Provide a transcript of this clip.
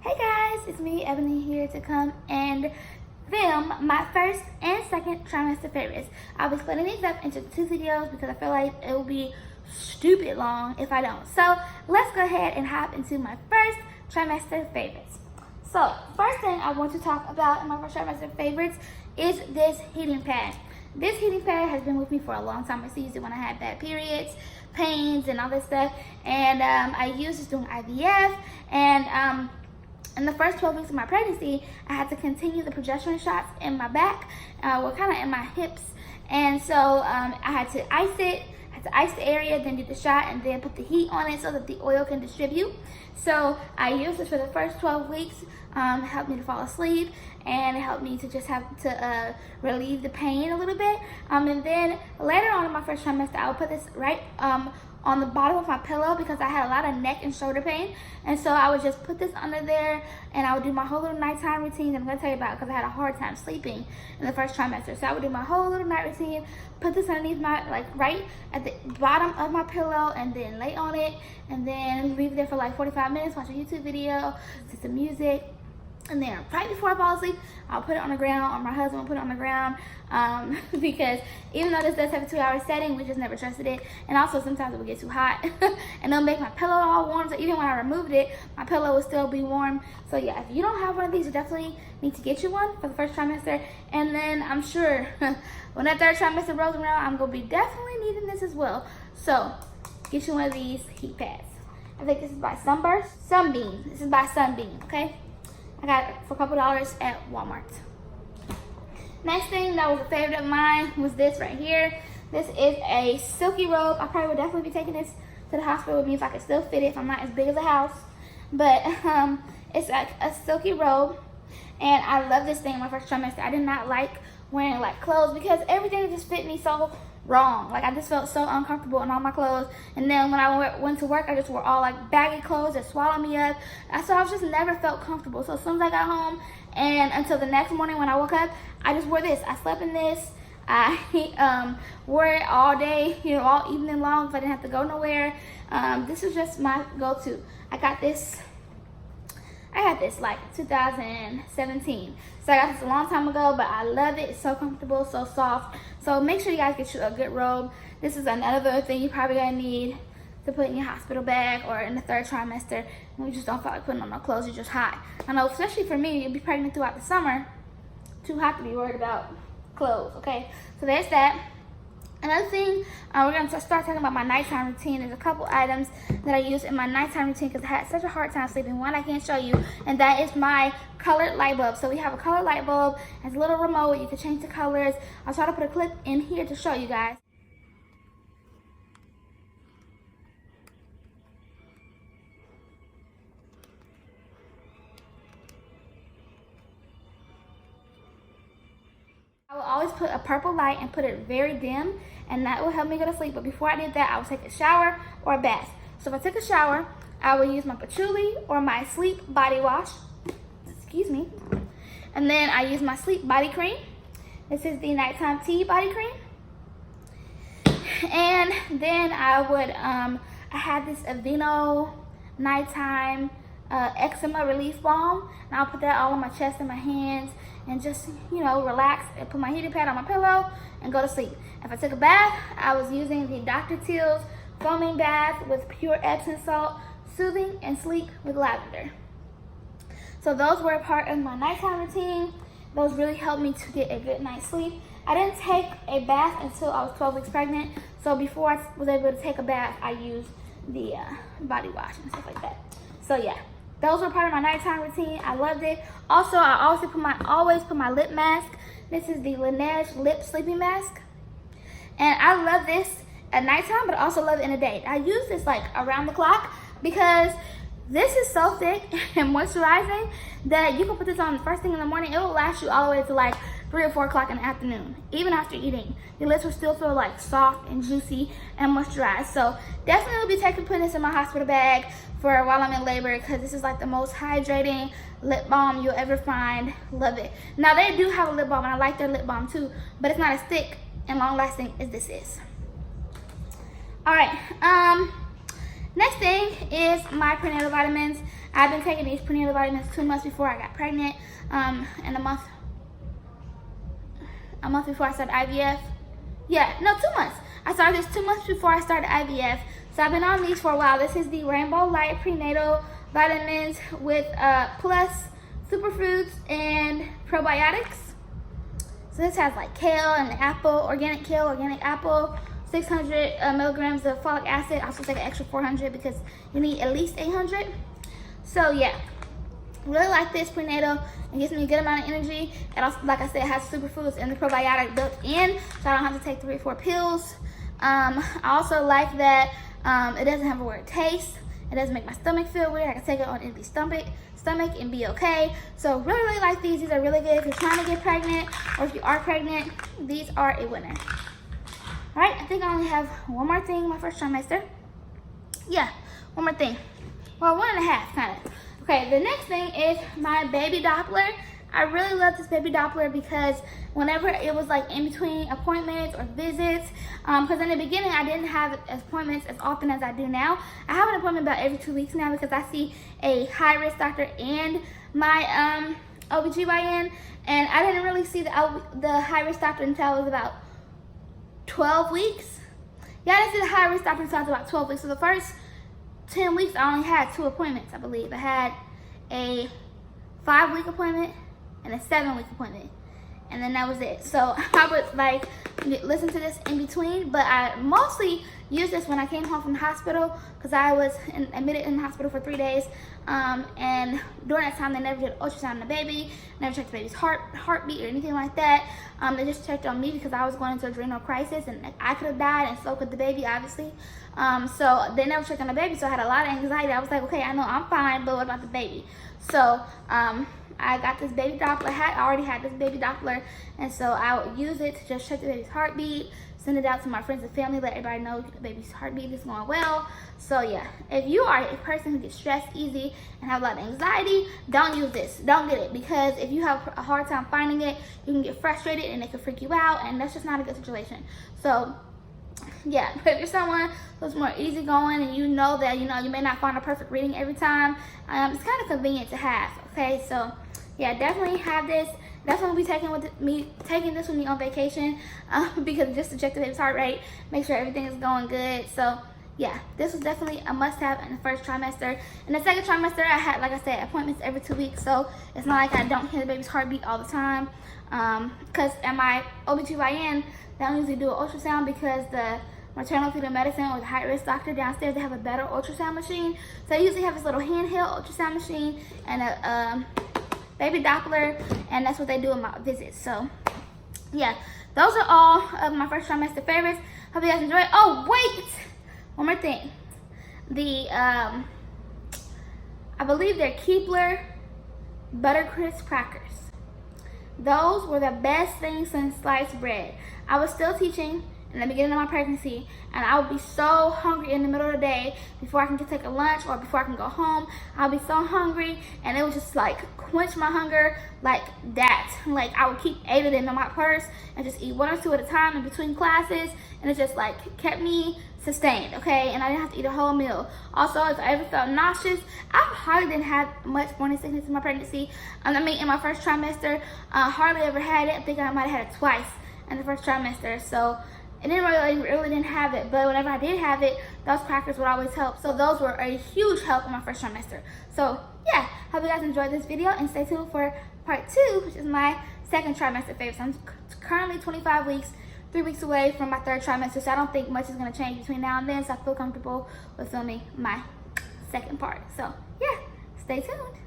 Hey guys, it's me, Ebony, here to come and film my first and second trimester favorites. I'll be splitting these up into 2 videos because I feel like it will be stupid long if I don't. So let's go ahead and hop into my first trimester favorites. So first thing I want to talk about in my first trimester favorites is this heating pad. This heating pad has been with me for a long time. I used it when I had bad periods, pains, and all this stuff. And I used this during IVF. And in the first 12 weeks of my pregnancy, I had to continue the progesterone shots in my back, well, kind of in my hips. And so I had to ice it. To ice the area, then do the shot, and then put the heat on it so that the oil can distribute. So I used this for the first 12 weeks. It helped me to fall asleep, and it helped me to just have to relieve the pain a little bit. And then later on in my first trimester, I would put this right on the bottom of my pillow because I had a lot of neck and shoulder pain. And so I would just put this under there, and I would do my whole little nighttime routine that I'm going to tell you about because I had a hard time sleeping in the first trimester. So I would do my whole little night routine, put this underneath my, like right at the bottom of my pillow, and then lay on it, and then leave it there for like 45 minutes, watch a YouTube video, listen to some music. And then right before I fall asleep, I'll put it on the ground, or my husband will put it on the ground, because even though this does have a 2-hour setting, we just never trusted it. And also sometimes it will get too hot and it'll make my pillow all warm. So even when I removed it, my pillow will still be warm. So yeah, if you don't have one of these, you definitely need to get you one for the first trimester. And then I'm sure when that third trimester rolls around, I'm gonna be definitely needing this as well. So get you one of these heat pads. I think this is by Sunbeam. This is by Sunbeam, okay? I got it for a couple dollars at Walmart. Next thing that was a favorite of mine was this right here. This is a silky robe. I probably would definitely be taking this to the hospital with me if I could still fit it, if I'm not as big as a house. But it's like a silky robe, and I love this thing in my first trimester. I did not like wearing like clothes because everything just fit me so wrong. Like I just felt so uncomfortable in all my clothes. And then when I went to work, I just wore all like baggy clothes that swallowed me up. So I just never felt comfortable. So as soon as I got home and until the next morning when I woke up, I just wore this. I slept in this. I wore it all day, you know, all evening long if I didn't have to go nowhere. This is just my go-to. I had this like 2017. So I got this a long time ago, but I love it. It's so comfortable, so soft. So make sure you guys get you a good robe. This is another thing you probably gonna need to put in your hospital bag or in the third trimester when you just don't feel like putting on no clothes, you're just hot. I know, especially for me, you'll be pregnant throughout the summer. Too hot to be worried about clothes, okay? So there's that. Another thing, we're going to start talking about my nighttime routine. There's a couple items that I use in my nighttime routine because I had such a hard time sleeping. One I can't show you, and that is my colored light bulb. So we have a colored light bulb. It has a little remote. You can change the colors. I'll try to put a clip in here to show you guys. I will always put a purple light and put it very dim, and that will help me go to sleep. But before I did that, I would take a shower or a bath. So if I took a shower, I will use my patchouli or my sleep body wash. Excuse me. And then I use my sleep body cream. This is the nighttime tea body cream. And then I would, I had this Aveeno nighttime eczema relief balm, and I'll put that all on my chest and my hands and just, you know, relax and put my heating pad on my pillow and go to sleep. If I took a bath, I was using the Dr. Teal's foaming bath with pure Epsom salt, soothing and sleep with lavender. So those were a part of my nighttime routine. Those really helped me to get a good night's sleep. I didn't take a bath until I was 12 weeks pregnant. So before I was able to take a bath, I used the body wash and stuff like that. So yeah. Those were part of my nighttime routine. I loved it. Also, I always put my lip mask. This is the Laneige lip sleeping mask. And I love this at nighttime, but I also love it in the day. I use this like around the clock because this is so thick and moisturizing that you can put this on the first thing in the morning. It will last you all the way to like 3 or 4 o'clock in the afternoon. Even after eating, your lips will still feel like soft and juicy and moisturized. So definitely be putting this in my hospital bag for while I'm in labor because this is like the most hydrating lip balm you'll ever find. Love it. Now they do have a lip balm and I like their lip balm too, but it's not as thick and long lasting as this is. All right, Next thing is my prenatal vitamins. I've been taking these prenatal vitamins 2 months before I got pregnant, and a month before I started IVF. Yeah, no, 2 months. I started this 2 months before I started IVF. So I've been on these for a while. This is the Rainbow Light Prenatal Vitamins with plus superfoods and probiotics. So this has like kale and apple, organic kale, organic apple, 600 milligrams of folic acid. I also take an extra 400 because you need at least 800. So yeah, really like this prenatal. It gives me a good amount of energy. It also, like I said, has superfoods and the probiotic built in, so I don't have to take 3 or 4 pills. I also like that it doesn't have a weird taste. It doesn't make my stomach feel weird. I can take it on an empty stomach and be okay. So really like these. These are really good if you're trying to get pregnant or if you are pregnant. These are a winner. All right, I think I only have one more thing in my first trimester. Yeah, one more thing. Well, 1.5 kind of. Okay, the next thing is my baby Doppler. I really love this baby Doppler because whenever it was like in between appointments or visits, because in the beginning I didn't have appointments as often as I do now. I have an appointment about every 2 weeks now because I see a high-risk doctor and my OBGYN, and I didn't really see the high-risk doctor until I was about 12 weeks. Yeah, I didn't see the high-risk doctor until I was about 12 weeks. So the first 10 weeks I only had 2 appointments, I believe. I had a 5-week appointment and a 7-week appointment, and then that was it. So I would like listen to this in between, but I mostly used this when I came home from the hospital because I was admitted in the hospital for 3 days, and during that time they never did ultrasound on the baby, never checked the baby's heartbeat or anything like that. They just checked on me because I was going into adrenal crisis and I could have died and so could the baby, obviously. So they never checked on the baby, so I had a lot of anxiety. I was like, okay, I know I'm fine, but what about the baby? So I got this baby Doppler. I already had this baby Doppler, and so I would use it to just check the baby's heartbeat, send it out to my friends and family, let everybody know the baby's heartbeat is going well. So yeah, if you are a person who gets stressed easy and have a lot of anxiety, don't use this. Don't get it, because if you have a hard time finding it, you can get frustrated and it can freak you out, and that's just not a good situation. So yeah, but if you're someone who's more easygoing and you know that you may not find a perfect reading every time, it's kind of convenient to have. Okay, so yeah, definitely have this. Definitely be taking this with me on vacation, because just to check the baby's heart rate, make sure everything is going good. So yeah, this was definitely a must-have in the first trimester. In the second trimester, I had, like I said, appointments every 2 weeks, so it's not like I don't hear the baby's heartbeat all the time. Because at my OBGYN, they don't usually do an ultrasound because the maternal fetal medicine or the high-risk doctor downstairs, they have a better ultrasound machine. So I usually have this little handheld ultrasound machine and a baby Doppler, and that's what they do in my visits. So yeah, those are all of my first trimester favorites. Hope you guys enjoyed. Oh wait, one more thing. The I believe they're Keebler Buttercrisp crackers. Those were the best things since sliced bread. I was still teaching in the beginning of my pregnancy, and I would be so hungry in the middle of the day before I can take a lunch or before I can go home. I'll be so hungry, and it would just like quench my hunger like that. Like I would keep 8 of them in my purse and just eat 1 or 2 at a time in between classes, and it just like kept me sustained, okay? And I didn't have to eat a whole meal. Also, if I ever felt nauseous, I hardly didn't have much morning sickness in my pregnancy. I mean, in my first trimester, hardly ever had it. I think I might have had it twice in the first trimester. So I really didn't have it, but whenever I did have it, those crackers would always help. So those were a huge help in my first trimester. So yeah, hope you guys enjoyed this video, and stay tuned for part 2, which is my second trimester favorites. I'm currently 25 weeks, 3 weeks away from my third trimester, so I don't think much is gonna change between now and then, so I feel comfortable with filming my second part. So yeah, stay tuned.